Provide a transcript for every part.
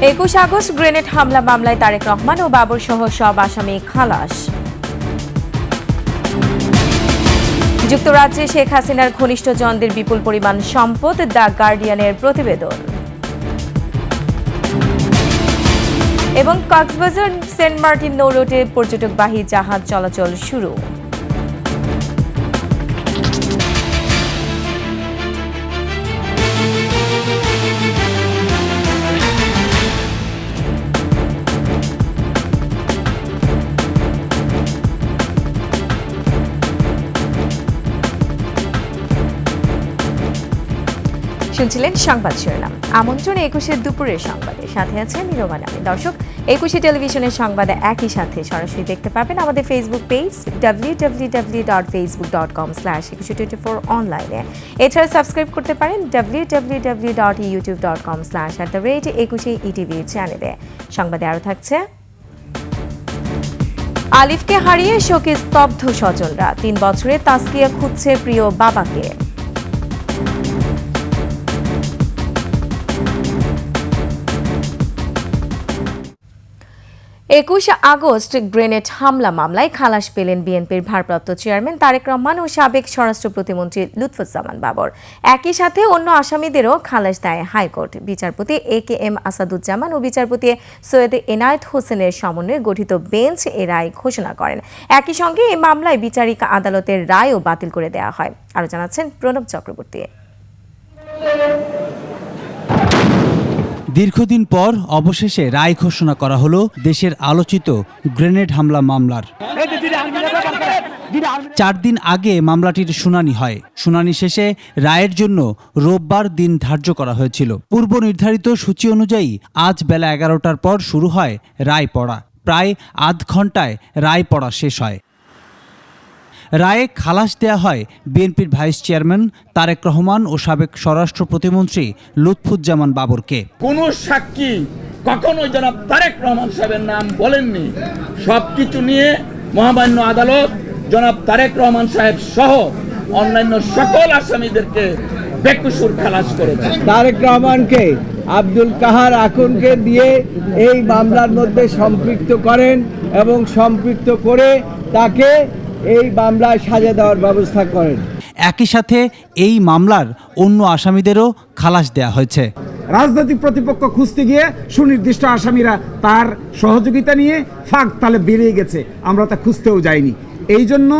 21 August grenade হামলা মামলায় তারেক রহমান ও বাবর সহ সব আসামি খালাস। যুক্তরাজ্যে শেখ হাসিনার ঘনিষ্ঠজনদের বিপুল পরিমাণ সম্পদ, দ্য গার্ডিয়ানের প্রতিবেদন। এবং কক্সবাজার সেন্ট মার্টিন নৌরুটে পর্যটকবাহী জাহাজ চলাচল শুরু। শুনছিলেন সংবাদ শিরোনাম। আমন্ত্রণ 21 দুপুরের সংবাদে, সাথে আছেন নীরবা নামী। দর্শক, 21 টেলিভিশনের সংবাদে একই সাথে সরাসরি দেখতে পাবেন আমাদের ফেসবুক পেজ www.facebook.com/2124 অনলাইনে। এছাড়া সাবস্ক্রাইব করতে পারেন www.youtube.com/21etv চ্যানেলে। সংবাদে আরও থাকছে, আলিফকে হারিয়ে শোকে স্তব্ধ স্বজনরা, 3 বছরে তাসকিয়া খুঁজছে প্রিয় বাবাকে। 21 আগস্ট গ্রেনেড হামলা মামলায় খালাস পেলেন বিএনপির ভারপ্রাপ্ত চেয়ারম্যান তারেক রহমান ও সাবেক স্বরাষ্ট্র প্রতিমন্ত্রী লুৎফুজ্জামান বাবর। একই সাথে অন্য আসামিদেরও খালাস দেয় হাইকোর্ট। বিচারপতি AKM আসাদুজ্জামান ও বিচারপতি সৈয়দ এনায়েত হোসেনের সমন্বয়ে গঠিত বেঞ্চ এ রায় ঘোষণা করেন। একই সঙ্গে এই মামলায় বিচারিক আদালতের রায়ও বাতিল করে দেওয়া হয়। আরও জানাচ্ছেন প্রণব চক্রবর্তী। দীর্ঘদিন পর অবশেষে রায় ঘোষণা করা হলো দেশের আলোচিত গ্রেনেড হামলা মামলার। 4 দিন আগে মামলাটির শুনানি হয়। শুনানি শেষে রায়ের জন্য রোববার দিন ধার্য করা হয়েছিল। পূর্ব নির্ধারিত সূচি অনুযায়ী আজ বেলা 11টার পর শুরু হয় রায় পড়া। প্রায় আধ ঘন্টায় রায় পড়া শেষ হয়। রায়ে খালাস দেয়া হয় বিএনপির ভাইস চেয়ারম্যান তারেক রহমান ও সাবেক স্বরাষ্ট্র প্রতিমন্ত্রী লুৎফুজ্জামান বাবরকে। কোন সাক্ষী কখনোই জনাব তারেক রহমান সাহেবের নাম বলেননি। সবকিছু নিয়ে মহামান্য আদালত জনাব তারেক রহমান সাহেব সহ অন্যান্য সকল আসামিদেরকে বেকসুর খালাস করেছে। তারেক রহমানকে আব্দুল কাহার আকুনকে দিয়ে এই মামলার মধ্যে সম্পৃক্ত করেন এবং সম্পৃক্ত করে তাকে এই মামলায় সাজা দেওয়ার ব্যবস্থা করেন। একই সাথে এই মামলার অন্য আসামিদেরও খালাস দেয়া হয়েছে। রাজনৈতিক প্রতিপক্ষ খুঁজতে গিয়ে সুনির্দিষ্ট আসামিরা তার সহযোগিতা নিয়ে ফাঁক তালে বেরিয়ে গেছে, আমরা তা খুঁজতেও যাইনি। এই জন্য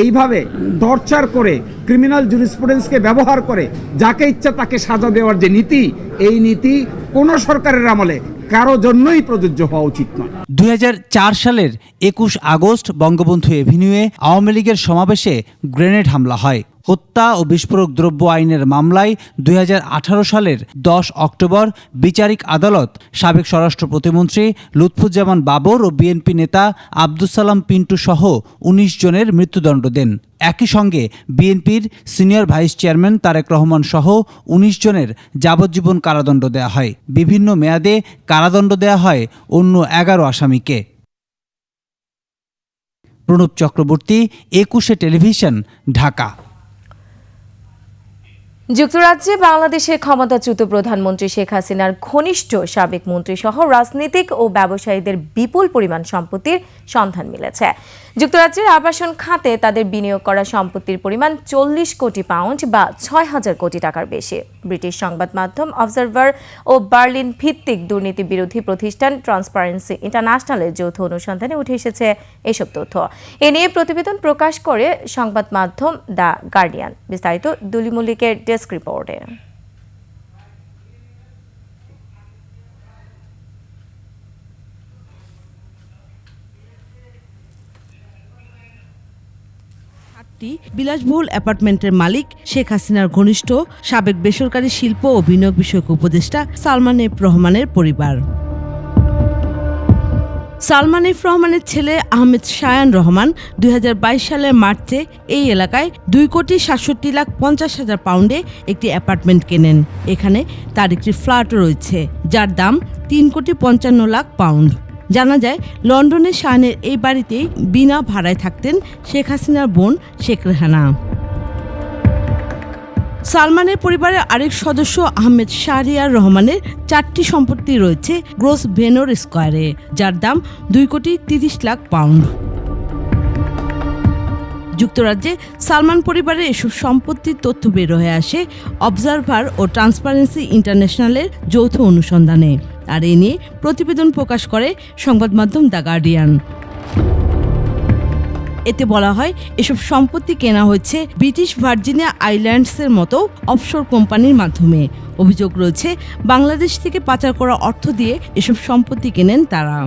এইভাবে টর্চার করে ক্রিমিনাল জুরিসপ্রুডেন্সকে ব্যবহার করে যাকে ইচ্ছা তাকে সাজা দেওয়ার যে নীতি, এই নীতি কোনো সরকারের আমলে কারো জন্যই প্রযোজ্য হওয়া উচিত নয়। 2004 সালের 21 আগস্ট বঙ্গবন্ধু এভিনিউয়ে আওয়ামী লীগের সমাবেশে গ্রেনেড হামলা হয়। হত্যা ও বিস্ফোরক দ্রব্য আইনের মামলায় 2018 সালের 10 অক্টোবর বিচারিক আদালত সাবেক স্বরাষ্ট্র প্রতিমন্ত্রী লুৎফুজ্জামান বাবর ও বিএনপি নেতা আব্দুস সালাম পিন্টু সহ 19 জনের মৃত্যুদণ্ড দেন। একই সঙ্গে বিএনপির senior vice chairman Tarique Rahman সহ 19 জনের যাবজ্জীবন কারাদণ্ড দেয়া হয়। বিভিন্ন মেয়াদে কারাদণ্ড দেয়া হয় অন্য 11 আসামিকে। প্রণব চক্রবর্তী, 21 টেলিভিশন, ঢাকা। যুক্তরাজ্যে বাংলাদেশের ক্ষমতাচ্যুত প্রধানমন্ত্রী শেখ হাসিনার ঘনিষ্ঠ সাবেক মন্ত্রী সহ রাজনীতিক ও ব্যবসায়ীদের বিপুল পরিমাণ সম্পত্তির সন্ধান মিলেছে। যুক্তরাজ্যের আবাসন খাতে তাদের বিনিয়োগ করা সম্পত্তির পরিমাণ 40 কোটি পাউন্ড বা 6,000 কোটি টাকার বেশি। ব্রিটিশ সংবাদ মাধ্যম অবজারভার ও বার্লিন ভিত্তিক দুর্নীতি বিরোধী প্রতিষ্ঠান ট্রান্সপারেন্সি ইন্টারন্যাশনালের যৌথ অনুসন্ধানে উঠে এসেছে এসব তথ্য। এ নিয়ে প্রতিবেদন প্রকাশ করে সংবাদ মাধ্যম দ্য গার্ডিয়ান। বিস্তারিত দুলি মল্লিকের ডেস্ক রিপোর্টে। বিলাসবহুল অ্যাপার্টমেন্টের মালিক শেখ হাসিনার ঘনিষ্ঠ সাবেক বেসরকারি শিল্প ও বিনিয়োগ বিষয়ক উপদেষ্টা সালমান এফ রহমানের পরিবার। সালমান এফ রহমানের ছেলে আহমেদ শায়ান রহমান 2022 সালের মার্চে এই এলাকায় 2,67,50,000 পাউন্ডে একটি অ্যাপার্টমেন্ট কেনেন। এখানে তার একটি ফ্ল্যাটও রয়েছে যার দাম 3,55,00,000 পাউন্ড। জানা যায় লন্ডনের শায়ানের এই বাড়িতেই বিনা ভাড়ায় থাকতেন শেখ হাসিনার বোন শেখ রেহানা। সালমানের পরিবারের আরেক সদস্য আহমেদ শাহরিয়ার রহমানের 4টি সম্পত্তি রয়েছে গ্রোস ভেনর স্কয়ারে, যার দাম 2,30,00,000 পাউন্ড। যুক্তরাজ্যে সালমান পরিবারের এসব সম্পত্তির তথ্য বের হয়ে আসে অবজারভার ও ট্রান্সপারেন্সি ইন্টারন্যাশনালের যৌথ অনুসন্ধানে, আর এ নিয়ে প্রতিবেদন প্রকাশ করে সংবাদ মাধ্যম দ্য গার্ডিয়ান। এতে বলা হয় এসব সম্পত্তি কেনা হয়েছে ব্রিটিশ ভার্জিনিয়া আইল্যান্ডসের মতো অফশোর কোম্পানির মাধ্যমে। অভিযোগ রয়েছে বাংলাদেশ থেকে পাচার করা অর্থ দিয়ে এসব সম্পত্তি কেনেন তারা।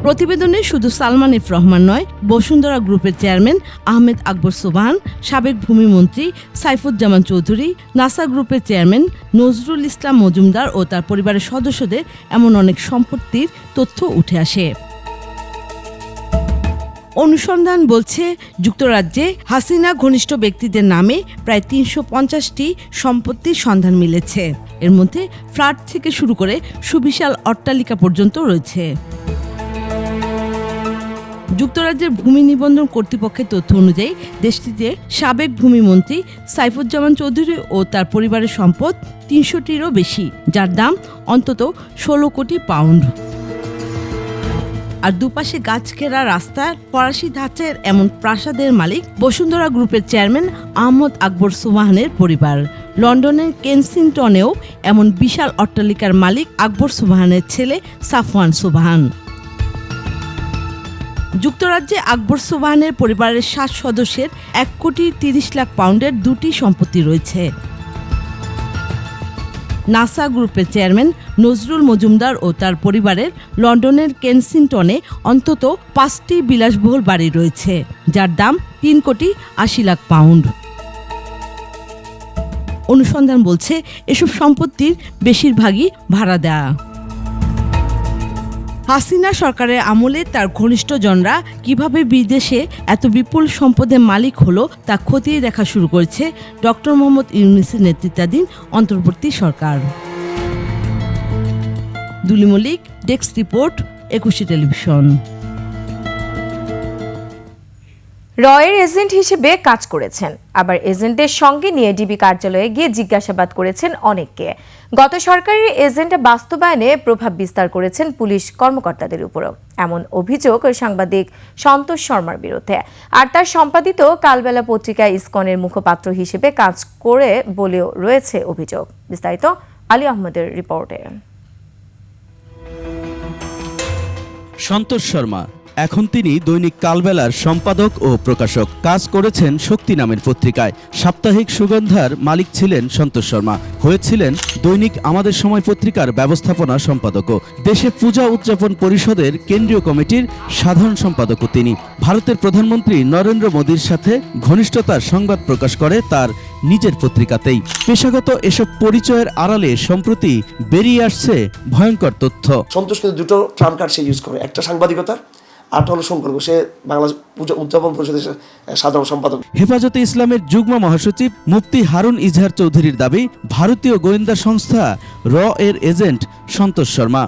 প্রতিবেদনে শুধু সালমান এফ রহমান নয়, বসুন্ধরা গ্রুপের চেয়ারম্যান আহমেদ আকবর সোবহান, সাবেক ভূমিমন্ত্রী সাইফুজ্জামান চৌধুরী, নাসা গ্রুপের চেয়ারম্যান নজরুল ইসলাম মজুমদার ও তার পরিবারের সদস্যদের এমন অনেক সম্পত্তির তথ্য উঠে আসে। অনুসন্ধান বলছে যুক্তরাজ্যে হাসিনা ঘনিষ্ঠ ব্যক্তিদের নামে প্রায় 350টি সম্পত্তির সন্ধান মিলেছে। এর মধ্যে ফ্ল্যাট থেকে শুরু করে সুবিশাল অট্টালিকা পর্যন্ত রয়েছে। যুক্তরাজ্যের ভূমি নিবন্ধন কর্তৃপক্ষের তথ্য অনুযায়ী দেশটিতে সাবেক ভূমিমন্ত্রী সাইফুজ্জামান চৌধুরী ও তার পরিবারের সম্পদ 300টিরও বেশি, যার দাম অন্তত 16 কোটি পাউন্ড। আর দুপাশে গাছ ঘেরা রাস্তার ফরাসি ধাঁচের এমন প্রাসাদের মালিক বসুন্ধরা গ্রুপের চেয়ারম্যান আহমদ আকবর সোবহানের পরিবার। লন্ডনের কেনসিংটনেও এমন বিশাল অট্টালিকার মালিক আকবর সোবহানের ছেলে সাফওয়ান সোবহান। যুক্তরাজ্যে আকবর সোবহানের পরিবারের 7 সদস্যের 1,30,00,000 পাউন্ডের 2টি সম্পত্তি রয়েছে। নাসা গ্রুপের চেয়ারম্যান নজরুল মজুমদার ও তার পরিবারের লন্ডনের কেনসিংটনে অন্তত 5টি বিলাসবহুল বাড়ি রয়েছে, যার দাম 3,80,00,000 পাউন্ড। অনুসন্ধান বলছে এসব সম্পত্তির বেশিরভাগই ভাড়া দেয়া। হাসিনা সরকারের আমলে তার ঘনিষ্ঠজনরা কিভাবে বিদেশে এত বিপুল সম্পদের মালিক হলো তা খতিয়ে দেখা শুরু করেছে ডক্টর মোহাম্মদ ইউনূসের নেতৃত্বাধীন অন্তর্বর্তী সরকার। দুলি মল্লিক, ডেস্ক রিপোর্ট, 21 টেলিভিশন। রয়ের এজেন্ট হিসেবে কাজ করেছেন, আবার এজেন্টের সঙ্গে নিয়ে ডিবি কার্যালয়ে গিয়ে জিজ্ঞাসাবাদ করেছেন অনেককে। গত সরকারের এজেন্ট বাস্তবায়নে প্রভাব বিস্তার করেছেন পুলিশ কর্মকর্তাদের উপরও, এমন অভিযোগ সাংবাদিক সন্তোষ শর্মার বিরুদ্ধে। আর তার সম্পাদিত কালবেলা পত্রিকায় ইসকনের মুখপাত্র হিসেবে কাজ করে বলেও রয়েছে অভিযোগ। বিস্তারিত আলী আহমেদের রিপোর্টে। সন্তোষ শর্মা এখন তিনি দৈনিক কালবেলার সম্পাদক ও প্রকাশক। কাজ করেছেন শক্তি নামের পত্রিকায়। সাপ্তাহিক সুগন্ধার মালিক ছিলেন সন্তোষ শর্মা। হয়েছিলেন দৈনিক আমাদের সময় পত্রিকার ব্যবস্থাপনা সম্পাদকও। দেশে পূজা উদযাপন পরিষদের কেন্দ্রীয় কমিটির সাধারণ সম্পাদকও তিনি। ভারতের প্রধানমন্ত্রী নরেন্দ্র মোদীর সাথে ঘনিষ্ঠতার সংবাদ প্রকাশ করে তার নিজের পত্রিকাতেই। পেশাগত এসব পরিচয়ের আড়ালে সম্প্রতি বেরিয়ে আসছে ভয়ঙ্কর তথ্য। সন্তোষ কিন্তু দুটো ট্রাম্প কার্ড সে ইউজ করে, একটা সাংবাদিকতার, আরটা হলো সম্পর্ক। সে বাংলাদেশ পূজা উদযাপন পরিষদের সাধারণ সম্পাদক। হেফাজতে ইসলামের যুগ্ম মহাসচিব মুফতি হারুন ইজহার চৌধুরীর দাবি, ভারতীয় গোয়েন্দা সংস্থা র এর এজেন্ট সন্তোষ শর্মা।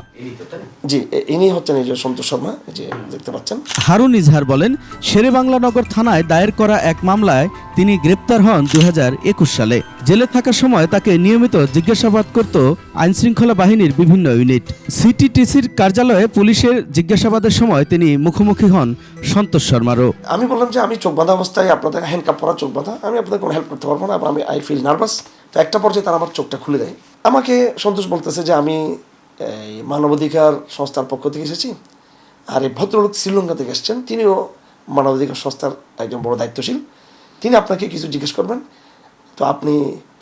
জি, ইনি হচ্ছেন এই যে সন্তোষ শর্মা, যে দেখতে পাচ্ছেন। হারুন ইজহার বলেন, শেরেবাংলানগর থানায় দায়ের করা এক মামলায় তিনি গ্রেপ্তার হন 2021 সালে। জেলে থাকার সময় তাকে নিয়মিত জিজ্ঞাসাবাদ করত আইনশৃঙ্খলা বাহিনীর বিভিন্ন ইউনিট। সিটিটিসির কার্যালয়ে পুলিশের জিজ্ঞাসাবাদের সময় তিনি মুখোমুখি হন সন্তোষ শর্মারও। আমি বললাম যে আমি চোখ বাঁধা অবস্থায়, আপনাদের হ্যান্ডকাপ পরা চোখ বাঁধা, আমি আপনাদের কোনো হেল্প করতে পারবো না, আমি আই ফিল নার্ভাস। তো একটা পর্যায়ে তারা আমার চোখটা খুলে দেয়। আমাকে সন্তোষ বলতেছে যে আমি এই মানবাধিকার সংস্থার পক্ষ থেকে এসেছি, আর এই ভদ্রলোক শ্রীলঙ্কা থেকে এসেছেন, তিনিও মানবাধিকার সংস্থার একজন বড় দায়িত্বশীল, তিনি আপনাকে কিছু জিজ্ঞেস করবেন, তো আপনি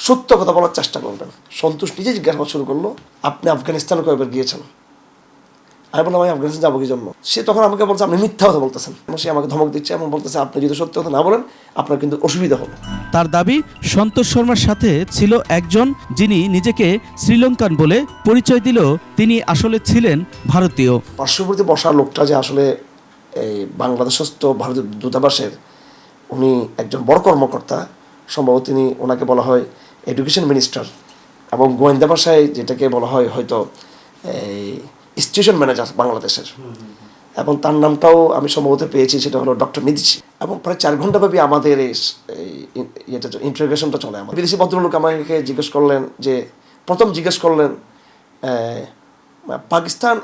সত্য কথা বলার চেষ্টা করবেন। সন্তোষ নিজে জিজ্ঞাসা শুরু করলো, আপনি আফগানিস্তানে কয়েকবার গিয়েছেন? আমি বললাম, আমি আফগানিস্তান যাবো কি জন্য? সে তখন আমাকে বলছে, আপনি মিথ্যা কথা বলতেছেন। সে আমাকে ধমক দিচ্ছে এবং বলতেছে, আপনি যদি সত্য কথা না বলেন আপনার কিন্তু অসুবিধা হবে। তার দাবি, সন্তোষ শর্মার সাথে ছিল একজন যিনি নিজেকে শ্রীলঙ্কান বলে পরিচয় দিল, তিনি আসলে ছিলেন ভারতীয়। পার্শ্ববর্তী বসা লোকটা যে আসলে এই বাংলাদেশস্থ ভারতীয় দূতাবাসের, উনি একজন বড় কর্মকর্তা, সম্ভবত তিনি, ওনাকে বলা হয় এডুকেশন মিনিস্টার, এবং গোয়েন্দা ভাষায় যেটাকে বলা হয় হয়তো এই স্টেশন ম্যানেজার বাংলাদেশের, এবং তার নামটাও আমি সম্ভবত পেয়েছি, সেটা হলো ডক্টর নিদিচি। এবং প্রায় 4 ঘন্টাব্যাপী আমাদের ইন্টারোগেশনটা চলে আমার। বিদেশি ভদ্রলোক আমাকে প্রথম জিজ্ঞেস করলেন পাকিস্তান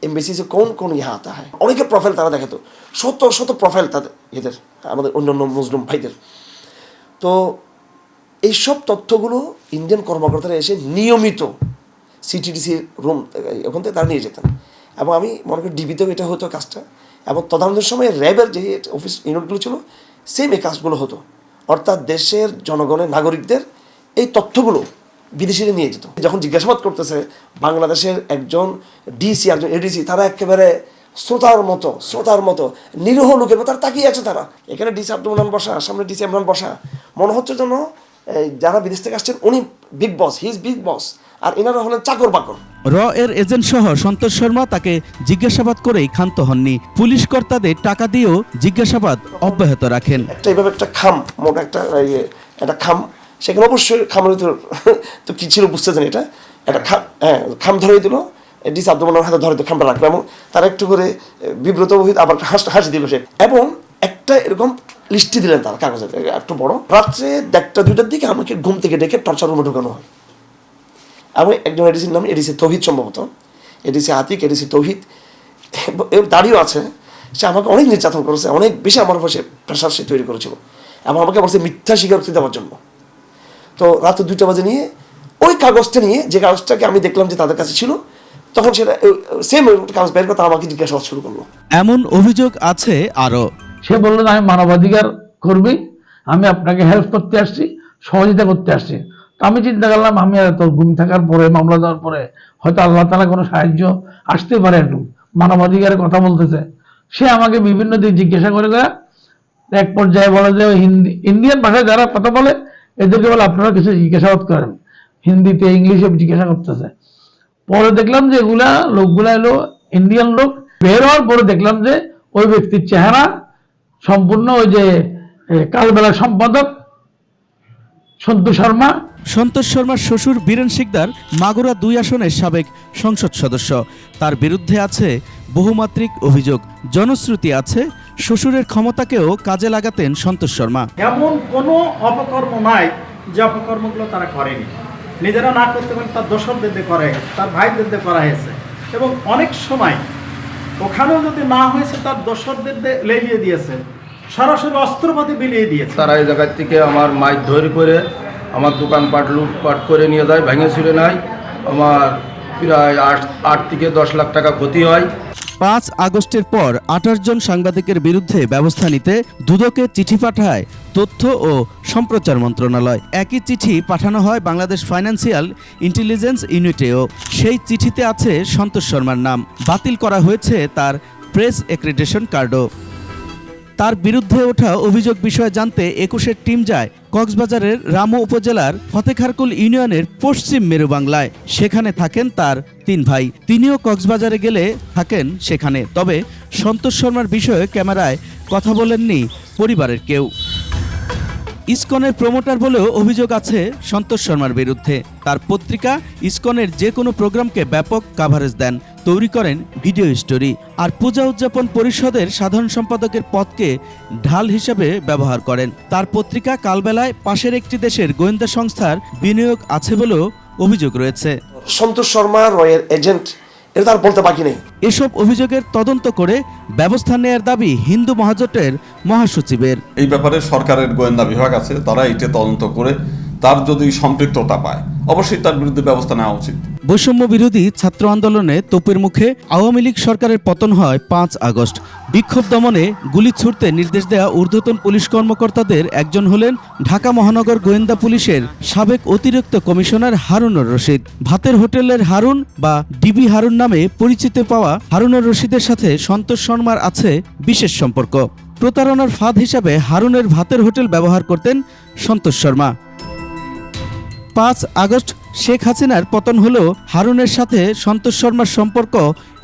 এমবেসি সে কোন ইহা আতা হয়। অনেকের প্রোফাইল তারা দেখাতো, শত প্রোফাইল তাদের এদের আমাদের অন্যান্য মুসলিম ভাইদের। তো এইসব তথ্যগুলো ইন্ডিয়ান কর্মকর্তারা এসে নিয়মিত সিটিডিসি রুম ওখান থেকে তারা নিয়ে যেতেন, এবং আমি মনে করি ডিবিতেও এটা হতো কাজটা, এবং তদারকির সময় র্যাবের যে অফিস ইউনিটগুলো ছিল সেম এই কাজগুলো হতো। অর্থাৎ দেশের জনগণের নাগরিকদের এই তথ্যগুলো বিদেশিরা নিয়ে যেত। যখন জিজ্ঞাসাবাদ করতেছে বাংলাদেশের একজন ডিসি একজন এডিসি, তারা একেবারে শ্রোতার মতো নিরীহ লোকের মতো তারা তাকিয়ে আছে। তারা এখানে ডিসি আব্দুল মান্নান বসা, সামনে ডিসি ইমরান বসা, মনে হচ্ছে যেন যারা বিদেশ থেকে আসছেন উনি big boss, he is big boss, আর এনারা হলেন চাকর বাকর। র এর এজেন্ট সহ সন্তোষ শর্মা তাকে জিজ্ঞাসাবাদ করেই ক্ষান্ত হননি। পুলিশ কর্তাদের টাকা দিয়েও জিজ্ঞাসাবাদ অব্যাহত রাখেন। এইভাবে একটা খাম, মোটা একটা খাম, সেখানে অবশ্যই খামের ভিতর তো কি ছিল বুঝতেছেন, এটা একটা খাম ধরে দিল, ডিসি আব্দুল মান্নানের হাতে ধরে দিল, খামটা রাখলো, এবং তারা একটু করে বিব্রত হয়ে আবার হাসি দিল সে, এবং একটা এরকম লিস্টি দিলেন তার কাগজের একটু বড়। রাত্রে 1টা-2টার দিকে আমাকে ঘুম থেকে ডেকে টর্চার রুমে ঢোকানো হয়। আমি একজন এডিসির নাম এডিসি তৌহিদ, সম্ভবত এডিসি আতিক, এডিসি তৌহিদ, এর দাঁড়িয়েও আছে। সে আমাকে অনেক নির্যাতন করেছে, অনেক বেশি আমার উপর সে প্রেশার সে তৈরি করেছিল, এবং আমাকে বলছে মিথ্যা স্বীকারোক্তি দেওয়ার জন্য। তো রাত 2টা বাজে নিয়ে ওই কাগজটা নিয়ে, যে কাগজটাকে আমি দেখলাম যে তাদের কাছে ছিল, তখন সেটা সেম কাগজ বের করে আমাকে জিজ্ঞাসাবাদ শুরু করলো। এমন অভিযোগ আছে আরো। সে বললো আমি মানবাধিকার কর্মী, আমি আপনাকে হেল্প করতে আসছি, সহযোগিতা করতে আসছি। তো আমি চিন্তা করলাম আমি এত ঘুম থাকার পরে, মামলা দেওয়ার পরে হয়তো আল্লাহ তাআলা কোনো সাহায্য আসতে পারে, একটু মানবাধিকারের কথা বলতেছে। সে আমাকে বিভিন্ন দিক জিজ্ঞাসা করে এক পর্যায়ে বলে যে ইন্ডিয়ান ভাষায় যারা কথা বলে এদেরকে বলে আপনারা কিছু জিজ্ঞাসাবাদ করেন, হিন্দিতে ইংলিশে জিজ্ঞাসা করতেছে। পরে দেখলাম যে লোকগুলা এলো ইন্ডিয়ান লোক। বের হওয়ার পরে দেখলাম যে ওই ব্যক্তির চেহারা সম্পূর্ণ ওই যে কালবেলার সম্পাদক সন্তোষ শর্মার শ্বশুর বীরেন শিকদার মাগুরা 2 আসনের সাবেক সংসদ সদস্য। তার বিরুদ্ধে আছে বহুমাত্রিক অভিযোগ। জনশ্রুতি আছে শ্বশুরের ক্ষমতাকেও কাজে লাগাতেন সন্তোষ শর্মা। এমন কোনো অপকর্ম নাই যে অপকর্মগুলো তারা করেনি, নিজেরা না করতে পারে তার দোসরদের দিয়ে করা হয়েছে, তার ভাইদের দিয়ে করা হয়েছে, এবং অনেক সময় ওখানেও যদি না হয়েছে তার দোসরদের লেলিয়ে দিয়েছে, সরাসরি অস্ত্রপাতি বিলিয়ে দিয়েছে। তারা এই জায়গা থেকে আমার মাইক ধরে করে আমার দোকানপাট লুটপাট করে নিয়ে যায়, ভেঙে ছিঁড়ে নেয়। আমার প্রায় 8 থেকে 10 লাখ টাকা ক্ষতি হয়। 5 আগস্টের পর 28 জন সাংবাদিকের বিরুদ্ধে ব্যবস্থা নিতে দুদকে চিঠি পাঠায় তথ্য ও সম্প্রচার মন্ত্রণালয়। একই চিঠি পাঠানো হয় বাংলাদেশ ফাইন্যান্সিয়াল ইন্টেলিজেন্স ইউনিটেও। সেই চিঠিতে আছে সন্তোষ শর্মার নাম। বাতিল করা হয়েছে তার প্রেস অ্যাক্রিডিটেশন কার্ডও। তার বিরুদ্ধে ওঠা অভিযোগ বিষয়ে জানতে 21-এর টিম যায় কক্সবাজারের রামু উপজেলার ফতেখারকুল ইউনিয়নের পশ্চিম মেরুবাংলায়। সেখানে থাকেন তার 3 ভাই। তিনিও কক্সবাজারে গেলে থাকেন সেখানে। তবে সন্তোষ শর্মার বিষয়ে ক্যামেরায় কথা বলেননি পরিবারের কেউ। ইসকনের প্রমোটার বলেও অভিযোগ আছে সন্তোষ শর্মার বিরুদ্ধে। তার পত্রিকা ইসকনের যে কোনো প্রোগ্রামকে ব্যাপক কাভারেজ দেন, তৈরি করেন ভিডিও স্টোরি, আর পূজা উদযাপন পরিষদের সাধারণ সম্পাদকের পদকে ঢাল হিসেবে ব্যবহার করেন। তার পত্রিকা কালবেলায় পাশের একটি দেশের গোয়েন্দা সংস্থার বিনিয়োগ আছে বলেও অভিযোগ রয়েছে। সন্তোষ শর্মা রয়ের এজেন্ট, এটা তার বলতে বাকি নেই। এসব অভিযোগের তদন্ত করে ব্যবস্থা নেয়ার দাবি হিন্দু মহাজোটের মহাসচিবের। এই ব্যাপারে সরকারের গোয়েন্দা বিভাগ আছে, তারা এটা তদন্ত করে তার যদি সম্পৃক্ততা পায় অবশ্যই তার বিরুদ্ধে ব্যবস্থা নেওয়া উচিত। বৈষম্য বিরোধী ছাত্র আন্দোলনে তোপের মুখে আওয়ামী লীগ সরকারের পতন হয় 5 আগস্ট। বিক্ষোভ দমনে গুলি ছুড়তে নির্দেশ দেয়া ঊর্ধ্বতন পুলিশ কর্মকর্তাদের একজন হলেন ঢাকা মহানগর গোয়েন্দা পুলিশের সাবেক অতিরিক্ত কমিশনার হারুনুর রশিদ। ভাতের হোটেলের হারুন বা ডিবি হারুন নামে পরিচিত পাওয়া হারুনুর রশিদের সাথে সন্তোষ শর্মার আছে বিশেষ সম্পর্ক। প্রতারণার ফাঁদ হিসাবে হারুনের ভাতের হোটেল ব্যবহার করতেন সন্তোষ শর্মা। 5 আগস্ট শেখ হাসিনার পতন হলেও হারুনের সাথে সন্তোষ শর্মার সম্পর্ক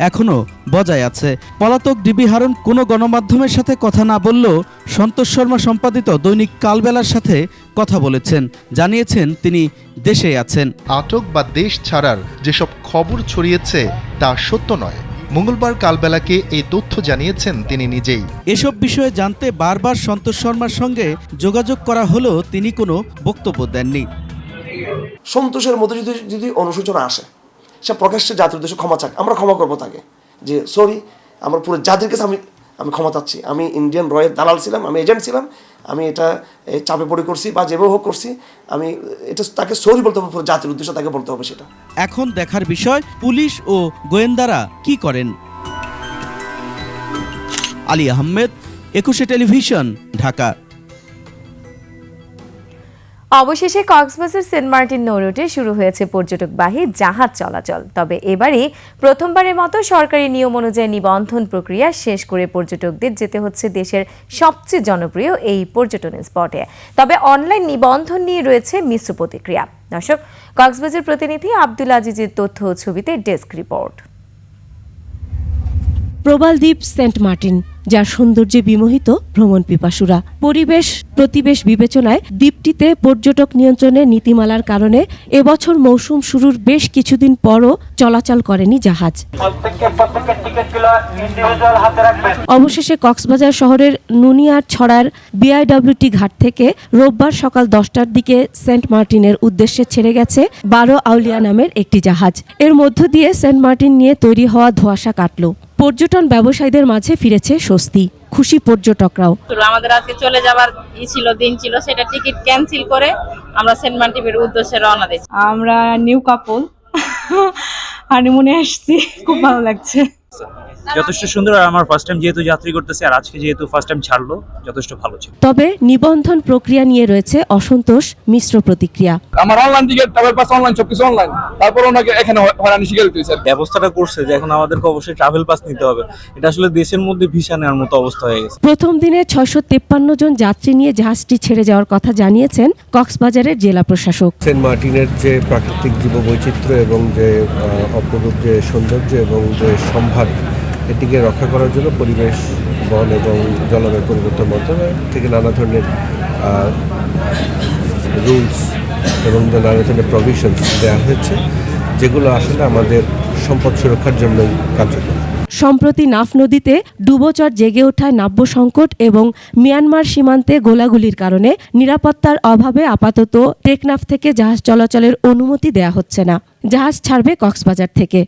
এখনও বজায় আছে। পলাতক ডিবি হারুন কোনো গণমাধ্যমের সাথে কথা না বললেও সন্তোষ শর্মা সম্পাদিত দৈনিক কালবেলার সাথে কথা বলেছেন, জানিয়েছেন তিনি দেশে আছেন। আটক বা দেশ ছাড়ার যেসব খবর ছড়িয়েছে তা সত্য নয়। মঙ্গলবার কালবেলাকে এই তথ্য জানিয়েছেন তিনি নিজেই। এসব বিষয়ে জানতে বারবার সন্তোষ শর্মার সঙ্গে যোগাযোগ করা হলেও তিনি কোনো বক্তব্য দেননি। সন্তোষের মধ্যে যদি অনুশোচনা আসে, সে প্রকাশ্যে জাতির উদ্দেশ্যে ক্ষমা চাক, আমরা ক্ষমা করবো তাকে, যে সরি, আমার পুরো জাতির কাছে আমি ক্ষমা চাচ্ছি, আমি ইন্ডিয়ান রয়ের দালাল ছিলাম, আমি এজেন্ট ছিলাম, আমি এটা চাপে পড়ে করছি বা যেভাবে হোক করছি, আমি এটা তাকে সরি বলতে হবে, পুরো জাতির উদ্দেশ্যে তাকে বলতে হবে সেটা। এখন দেখার বিষয় পুলিশ ও গোয়েন্দারা কি করেন। আলী আহমেদ, 21 টেলিভিশন, ঢাকা। অবশেষে কক্সবাজার সেন্ট মার্টিন নৌরুটে শুরু হয়েছে পর্যটকবাহী জাহাজ চলাচল। তবে এবারই প্রথমবারের মতো সরকারি নিয়ম অনুযায়ী নিবন্ধন প্রক্রিয়া শেষ করে পর্যটকদের যেতে হচ্ছে দেশের সবচেয়ে জনপ্রিয় এই পর্যটন স্পটে। তবে অনলাইন নিবন্ধন নিয়ে রয়েছে মিশ্র প্রতিক্রিয়া। দর্শক, কক্সবাজার প্রতিনিধি আব্দুল আজিজের তথ্য ও ছবিতে ডেস্ক রিপোর্ট। প্রবাল দ্বীপ সেন্ট মার্টিন, যার সৌন্দর্যে বিমোহিত ভ্রমণ পিপাসুরা। পরিবেশ প্রতিবেশ বিবেচনায় দ্বীপটিতে পর্যটক নিয়ন্ত্রণের নীতিমালার কারণে এবছর মৌসুম শুরুর বেশ কিছুদিন পরও চলাচল করেনি জাহাজ। অবশেষে কক্সবাজার শহরের নুনিয়ার ছড়ার বিআইডব্লিউটি ঘাট থেকে রোববার সকাল 10টার দিকে সেন্ট মার্টিনের উদ্দেশ্যে ছেড়ে গেছে 12 আউলিয়া নামের একটি জাহাজ। এর মধ্য দিয়ে সেন্ট মার্টিন নিয়ে তৈরি হওয়া ধোঁয়াশা কাটল। পর্যটন ব্যবসায়ীদের মাঝে ফিরেছে স্বস্তি, খুশি পর্যটকরাও। আমাদের আজকে চলে যাবার দিন ছিল, সেটা টিকিট ক্যান্সেল করে আমরা সেন্ট মার্টিনের উদ্দেশ্যে রওনা দিয়েছি। আমরা নিউ কাপল হানিমুনে আসছি, খুব ভালো লাগছে, যথেষ্ট সুন্দর। আর আমার ফার্স্ট টাইম যেহেতু যাত্রী করতেছি, আর আজকে যেহেতু ফার্স্ট টাইম ছাড়লো, যথেষ্ট ভালো ছিল। তবে নিবন্ধন প্রক্রিয়া নিয়ে রয়েছে অসন্তোষ, মিশ্র প্রতিক্রিয়া। আমার online ticket, travel pass online, সবকিছু অনলাইন, তারপর ওনাকে এখানে হয়রানি শিকার হতে হয়েছে। ব্যবস্থাটা করছে যে এখন আমাদেরকে অবশ্যই ট্রাভেল পাস নিতে হবে, এটা আসলে দেশের মধ্যে ভিসা নেওয়ার মতো অবস্থা হয়ে গেছে। প্রথম দিনে 653 জন যাত্রী নিয়ে জাহাজটি ছেড়ে যাওয়ার কথা জানিয়েছেন কক্সবাজারের জেলা প্রশাসক। সেন্ট মার্টিনের যে প্রাকৃতিক জীববৈচিত্র্য এবং যে অপরূপ যে সৌন্দর্য এবং যে সম্ভার, এটিকে রক্ষা করার জন্য পরিবেশ, বন এবং জলবায়ু পরিবর্তন মন্ত্রণালয় থেকে নানা ধরনের রুলস এবং নানা ধরনের প্রভিশনস দেওয়া হয়েছে, যেগুলো আসলে আমাদের সম্পদ সুরক্ষার জন্যই কার্যকর। সম্প্রতি নাফ নদীতে ডুবোচর জেগে ওঠায় নাব্য সংকট এবং মিয়ানমার সীমান্তে গোলাগুলির কারণে নিরাপত্তার অভাবে আপাতত টেকনাফ থেকে জাহাজ চলাচলের অনুমতি দেয়া হচ্ছে না। জাহাজ ছাড়বে কক্সবাজার থেকে।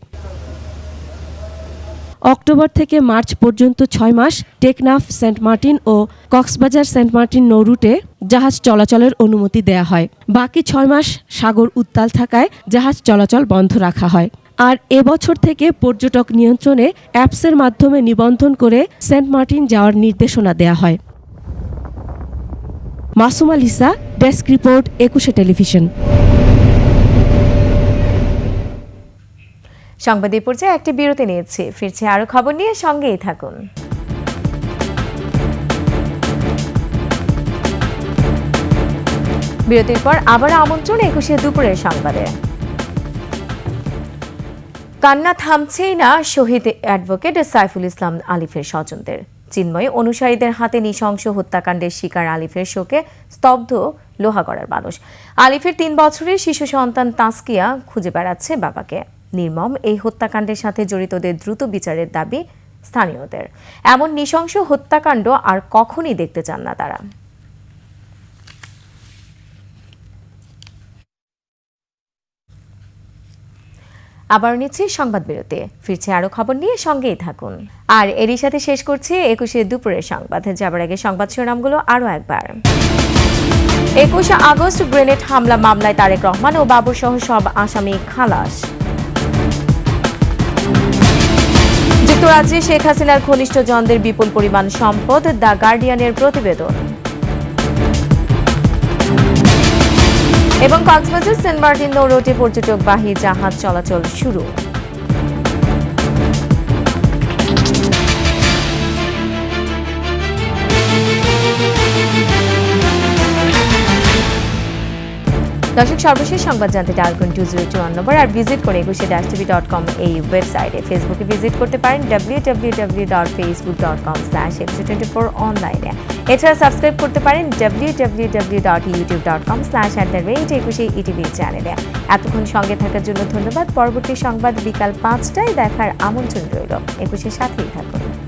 অক্টোবর থেকে মার্চ পর্যন্ত 6 মাস টেকনাফ সেন্ট মার্টিন ও কক্সবাজার সেন্ট মার্টিন নৌরুটে জাহাজ চলাচলের অনুমতি দেয়া হয়। বাকি 6 মাস সাগর উত্তাল থাকায় জাহাজ চলাচল বন্ধ রাখা হয়। আর এবছর থেকে পর্যটক নিয়ন্ত্রণে অ্যাপসের মাধ্যমে নিবন্ধন করে সেন্ট মার্টিন যাওয়ার নির্দেশনা দেয়া হয়। Masuma Lisa, desk report, 21 television. সংবাদ এই পর্যায়ে একটি বিরতি নিয়েছি, ফিরছে আরো খবর নিয়ে, সঙ্গেই থাকুন। বিরতির পর আবার আমন্ত্রণ 21 দুপুরের সংবাদে। কান্না থামছেই না শহীদ অ্যাডভোকেট সাইফুল ইসলাম আলিফের স্বজনদের। চিন্ময় অনুসারীদের হাতে নৃশংস হত্যাকাণ্ডের শিকার আলিফের শোকে স্তব্ধ লোহাগড়ার মানুষ। আলিফের 3 বছরের শিশু সন্তান তাসকিয়া খুঁজে বেড়াচ্ছে বাবাকে। নির্মম এই হত্যাকাণ্ডের সাথে জড়িতদের দ্রুত বিচারের দাবি স্থানীয়দের। এমন নৃশংস হত্যাকাণ্ড আর কখনই দেখতে চান না তারা। আবার নিচ্ছি সংবাদ বিরতি, ফিরছে আরো খবর নিয়ে, সঙ্গেই থাকুন। আর এরই সাথে শেষ করছি 21 দুপুরের সংবাদ। যাবার আগে সংবাদ শিরোনামগুলো আরো একবার। 21 আগস্ট গ্রেনেড হামলা মামলায় তারেক রহমান ও বাবর সহ সব আসামি খালাস। যুক্তরাজ্যে শেখ হাসিনার ঘনিষ্ঠজনদের বিপুল পরিমাণ সম্পদ, দ্য গার্ডিয়ানের প্রতিবেদন। এবং কক্সবাজার সেন্ট মার্টিন নৌরুটে পর্যটকবাহী জাহাজ চলাচল শুরু। দর্শক, সর্বশেষ সংবাদ জানতে ডায়াল করুন 2021 নম্বর আর ভিজিট করে 21-tv.com এই ওয়েবসাইটে। ফেসবুকে ভিজিট করতে পারেন www.facebook.com/2124 অনলাইনে। এছাড়া সাবস্ক্রাইব করতে পারেন www.youtube.com/@21 চ্যানেলে। এতক্ষণ সঙ্গে থাকার জন্য ধন্যবাদ। পরবর্তী সংবাদ বিকাল 5টায় দেখার আমন্ত্রণ রইল। 21 সাথেই থাকুন।